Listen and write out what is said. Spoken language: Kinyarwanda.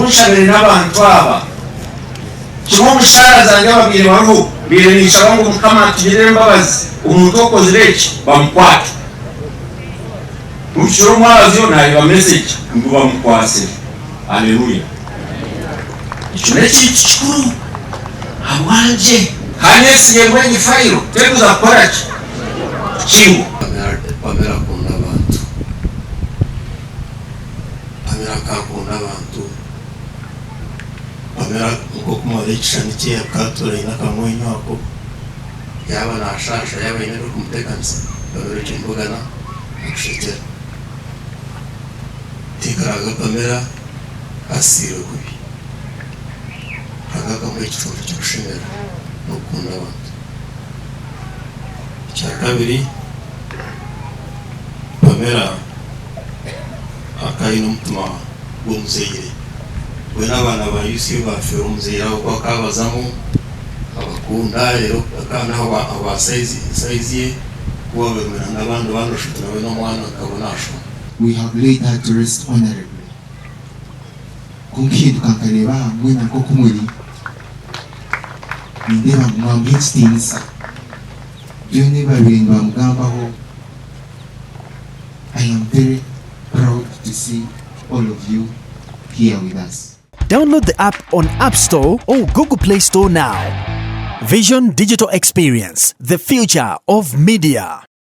munshabire n'abantu aba kimwe mushara zanjye babiri baru birenisha wangu mukama tugirire imbabazi umuntu okoze iki bamukwata mushiro mwazi nayo ba message ngo bamukwase. Haleluya. Icyo n'ikikuru abanje kanesiye mwenye fayiro teguza korachi chiwo pamera kuna abantu pamera kakuna abantu pamera uko kumalisha nikiye akatora ina kamwenyo ako yaba nashasha yaba ine kumutekanisa babero chimbugana akushekera tikaraga pamera asiro kubi agaga muri kifuzo cy'ushimera no kuna abantu. Cyakabiri pamera akayi n'umutima w'umuzeyire we n'abana ba UCU bafera umuzeyira uko akabazamo abakunda rero akana aba size ye kuwabemera n'abandi bandushite nawe n'umwana akabonasho. We have laid her to rest honorably. Kumkindu kankareba hamwe nako kumuri nindeba mwamwitstinisa byone babiri bamugambaho. I am very proud to see all of you here with us. Download the app on App Store or Google Play Store now. Vision Digital Experience, the future of media.